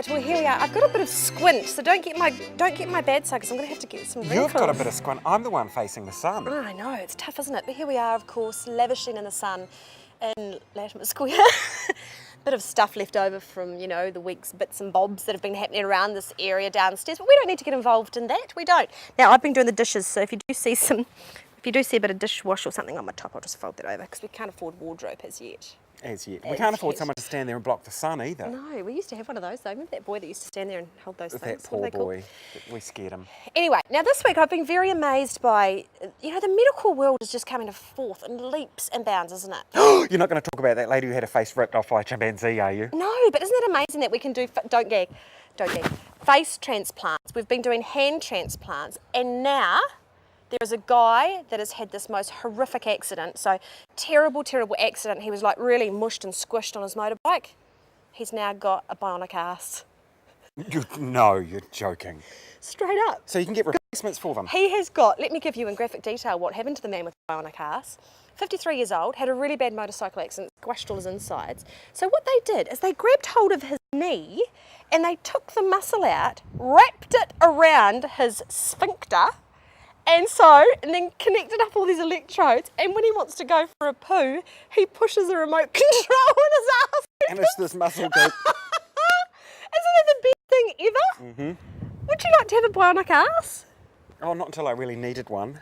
Right, well here we are. I've got a bit of squint, so don't get my bad side because I'm going to have to get some wrinkles. You've got a bit of squint. I'm the one facing the sun. Oh, I know, it's tough, isn't it? But here we are, of course, lavishing in the sun in Latimer Square. Bit of stuff left over from, you know, the week's bits and bobs that have been happening around this area downstairs, but we don't need to get involved in that. We don't. Now, I've been doing the dishes, so if you do see a bit of dishwash or something on my top, I'll just fold that over because we can't afford wardrobe as yet. We can't afford someone to stand there and block the sun either. No, we used to have one of those though. Remember that boy that used to stand there and hold those things? That poor boy. We scared him. Anyway, now this week I've been very amazed by, you know, the medical world is just coming forth in leaps and bounds, isn't it? You're not going to talk about that lady who had her face ripped off by a chimpanzee, are you? No, but isn't it amazing that we can do, don't gag, face transplants. We've been doing hand transplants, and now there is a guy that has had this most horrific accident. So terrible, terrible accident. He was like really mushed and squished on his motorbike. He's now got a bionic ass. No, you're joking. Straight up. So you can get replacements for them? He has got, let me give you in graphic detail what happened to the man with the bionic ass. 53 years old, had a really bad motorcycle accident, squashed all his insides. So what they did is they grabbed hold of his knee and they took the muscle out, wrapped it around his sphincter, and then connected up all these electrodes, and when he wants to go for a poo, he pushes a remote control in his ass. And it's this muscle group. Isn't that the best thing ever? Mm-hmm. Would you like to have a bionic ass? Oh, not until I really needed one.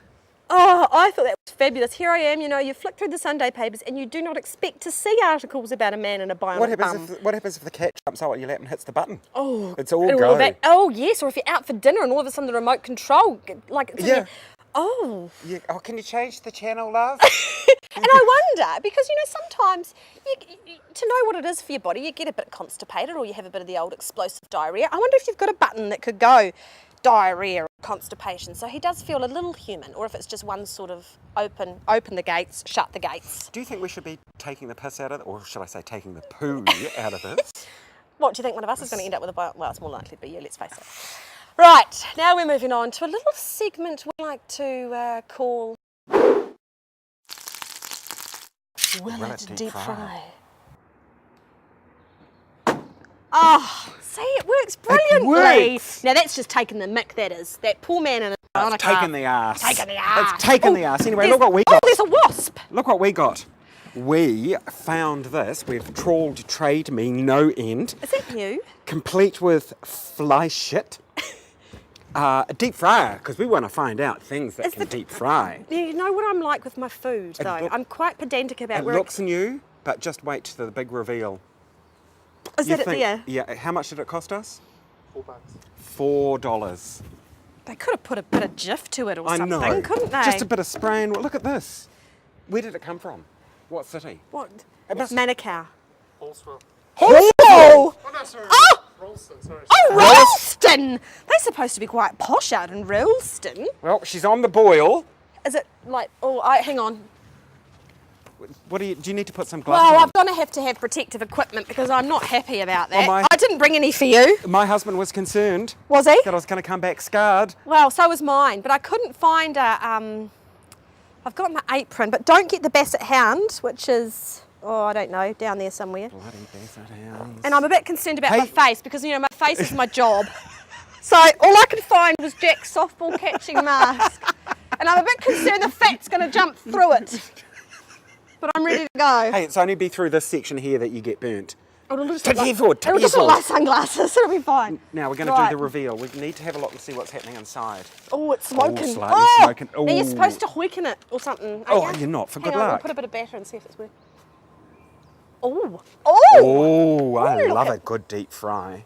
Oh, I thought that was fabulous. Here I am, you know, you flick through the Sunday papers and you do not expect to see articles about a man in a bionic bum. What happens if the cat jumps out at your lap and hits the button? Oh, it's all go. Oh, yes, or if you're out for dinner and all of a sudden the remote control, like it's in your, oh. Yeah. Oh, can you change the channel, love? And I wonder, because, you know, sometimes to know what it is for your body, you get a bit constipated or you have a bit of the old explosive diarrhea. I wonder if you've got a button that could go diarrhea or constipation, so he does feel a little human, or if it's just one sort of open the gates, shut the gates. Do you think we should be taking the piss out of it, or should I say taking the poo out of this? What, do you think one of us is going to end up with a bio? Well, it's more likely to be you, let's face it. Right, now we're moving on to a little segment we like to call Will It Deep Fry? Oh, see, it works brilliantly. It works. Now that's just taking the mick, that is. That poor man in a bionic It's taking the ass. Taking the ass. It's taking the ass. Anyway, look what we got. Oh, there's a wasp. Look what we got. We found this. We've trawled trade me no end. Is that you? Complete with fly shit. A deep fryer, because we want to find out things that can deep fry. You know what I'm like with my food, though? I'm quite pedantic about where it looks new, but just wait to the big reveal. Is that it there? Yeah. How much did it cost us? $4. $4. They could have put a bit of jiff to it or something, know. couldn't they? Just a bit of spray and look at this. Where did it come from? What city? What? Manukau. Horsewell. Horsewell! Oh, no, sorry. Oh! Ralston, sorry. Oh, Ralston! They're supposed to be quite posh out in Ralston. Well, she's on the boil. Is it like, hang on. What do you need to put some gloves on? Well, I'm going to have protective equipment because I'm not happy about that. Well, I didn't bring any for you. My husband was concerned. Was he? That I was going to come back scarred. Well, so was mine, but I couldn't find a, I've got my apron, but don't get the basset hound, which is, I don't know, down there somewhere. Bloody basset hounds. And I'm a bit concerned about my face because, you know, my face is my job. So all I could find was Jack's softball catching mask. And I'm a bit concerned the fat's going to jump through it. But I'm ready to go. Hey, it's only be through this section here that you get burnt. It'll just Tip look your forward, tip it'll your just look like forward. sunglasses. It'll be fine. Now we're going to do the reveal. We need to have a look and see what's happening inside. Oh, it's smoking. Oh, slightly smoking. Now you're Ooh. supposed to hoiken it or something. Oh, you're not. For Hang good on, luck. I'll put a bit of batter and see if it's working. Oh. Oh, I look love at- a good deep fry.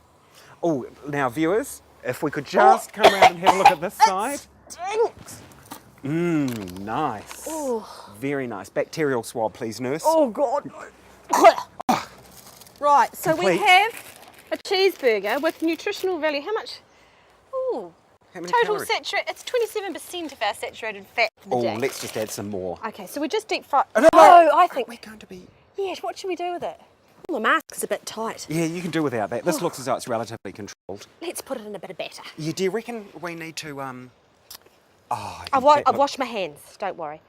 Oh, now viewers, if we could just come around and have a look at this side. Stinks. Mmm, nice. Oh. Very nice. Bacterial swab, please, nurse. Oh, God. Right, so we Complete. have a cheeseburger with nutritional value. How much? Oh, How many total calories? saturated. It's 27% of our saturated fat for the Oh, day. let's just add some more. Okay, so we just deep fry. No, I think. we're going to be... Yeah, what should we do with it? Oh, the mask is a bit tight. Yeah, you can do without that. This looks as though it's relatively controlled. Let's put it in a bit of batter. Yeah, do you reckon we need to, I've washed my hands, don't worry.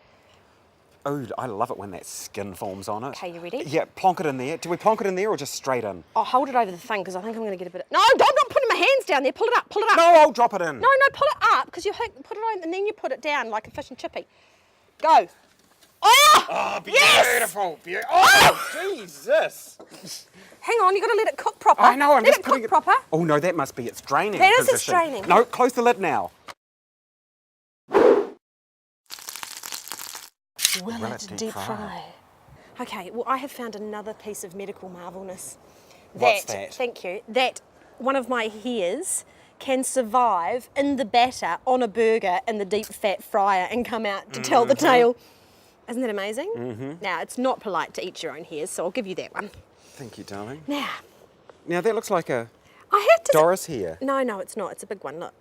Oh, I love it when that skin forms on it. Okay, you ready? Yeah, plonk it in there. Do we plonk it in there or just straight in? I'll hold it over the thing because I think I'm going to get a bit of... No, I'm not putting my hands down there. Pull it up, pull it up. No, I'll drop it in. No, pull it up because you put it on and then you put it down like a fish and chippy. Go. Oh! Oh, yes! beautiful. Oh, Jesus. Hang on, you've got to let it cook proper. I know, I'm let just it putting cook proper. Oh, no, that must be its draining That is its position. draining. No, close the lid now. Will it it deep deep fry? fry? Okay, well, I have found another piece of medical marvelness. What's that? Thank you. That one of my hairs can survive in the batter on a burger in the deep fat fryer and come out to tell the tale. Isn't that amazing? Mm-hmm. Now, it's not polite to eat your own hairs, so I'll give you that one. Thank you, darling. Now, That looks like a I have to... Doris hair. No, it's not. It's a big one, look.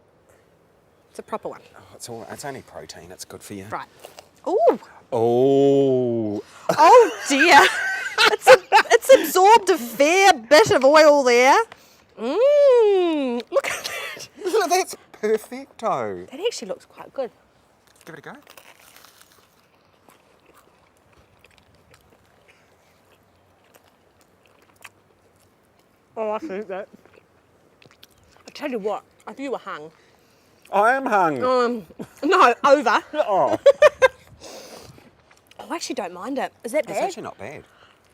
It's a proper one. Oh, it's only protein. It's good for you. Right. Ooh. Oh. Oh dear. It's absorbed a fair bit of oil there. Look at that. Look, that's perfecto. That actually looks quite good. Give it a go. Oh, I think that. I tell you what, if you were hung. I am hung. No, over. Oh. I actually don't mind it. Is that It's bad? actually not bad.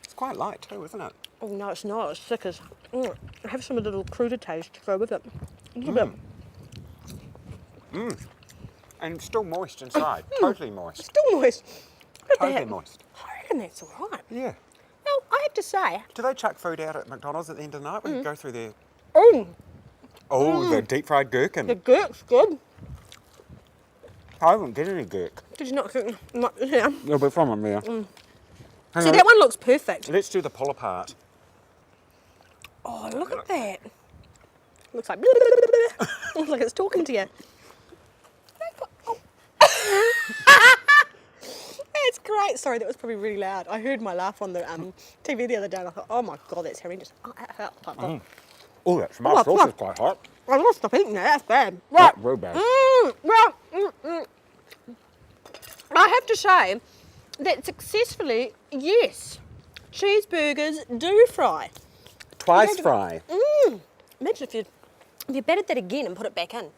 It's quite light too, isn't it? Oh no, it's not. It's thick as. Have some of the little crudités to go with it. A little bit. And still moist inside. Totally moist. Still moist. Look at Totally that. moist. I reckon that's all right. Yeah. Well, I have to say. Do they chuck food out at McDonald's at the end of the night? We can go through there. Oh, The deep fried gherkin. the gurk's good. I haven't get any gherk. Did you not cook much? Yeah. A little bit from them there. Hang See, on, that one looks perfect. Let's do the pull apart. Oh, look at that. Looks like. Looks like it's talking to you. Oh. That's great. Sorry, that was probably really loud. I heard my laugh on the TV the other day and I thought, oh my God, that's horrendous. Oh, that smells come also on. quite hot. I lost stop eating that. That's bad. Right. Real bad. I have to say that successfully, yes, cheeseburgers do fry. Twice fry. Imagine if you battered that again and put it back in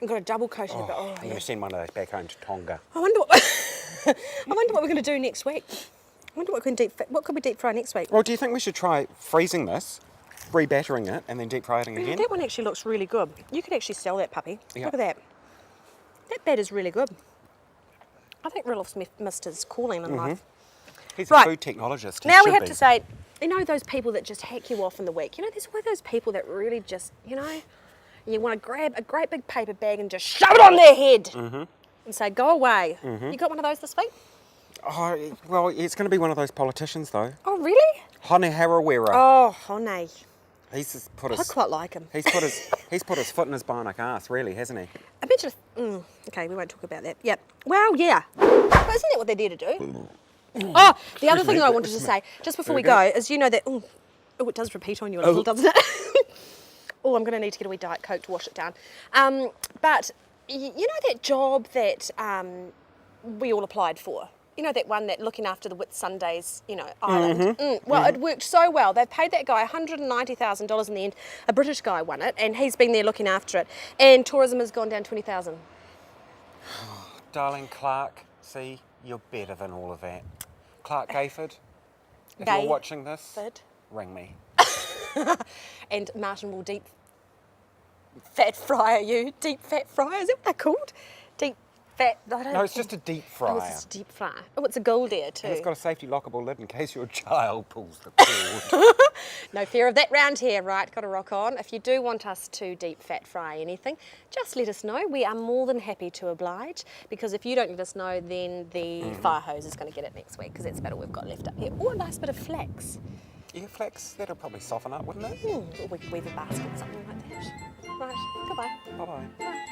and got a double coating of it. Oh, I'm going to send one of those back home to Tonga. I wonder what we're going to do next week. I wonder what could we deep fry next week? Well, do you think we should try freezing this, rebattering it, and then deep frying it again? That one actually looks really good. You could actually sell that puppy. Yeah. Look at that. That batter's really good. I think Rudolph's missed his calling in life. He's Right. a food technologist. He Now we should have be. to say, you know those people that just hack you off in the week? You know, there's one of those people that really just, you know, you want to grab a great big paper bag and just shove it on their head and say, go away. You got one of those this week? Oh, well, it's going to be one of those politicians, though. Oh, really? Hone Harawira. Oh, honey. He's just put I his... quite like him. He's put his foot in his bionic ass, really, hasn't he? I bet you... okay, we won't talk about that. Yep. Well, yeah. But isn't that what they're there to do? Oh, the other thing I wanted to say, just before we go, is you know that... Oh, it does repeat on you a little, doesn't it? Oh, I'm going to need to get a wee Diet Coke to wash it down. But you know that job that we all applied for? You know, that one that looking after the Whitsundays, you know, island. Well, it worked so well. They've paid that guy $190,000 in the end. A British guy won it, and he's been there looking after it. And tourism has gone down 20,000. Darling Clark, see, you're better than all of that. Clark Gayford, if Gay you're watching this, Ford. ring me. And Martin will deep fat fryer you. Deep fat fryer, is that what they're called? Deep fat... No, it's just a deep fryer. Oh, it's just a deep fryer. Oh, it's a gold ear too. And it's got a safety lockable lid in case your child pulls the cord. No fear of that round here, right? Got to rock on. If you do want us to deep fat fry anything, just let us know. We are more than happy to oblige, because if you don't let us know, then the fire hose is going to get it next week, because that's about all we've got left up here. Oh, a nice bit of flax. Yeah, flax, that'll probably soften up, wouldn't it? Or we could weave a basket, something like that. Right, goodbye. Bye-bye. Bye.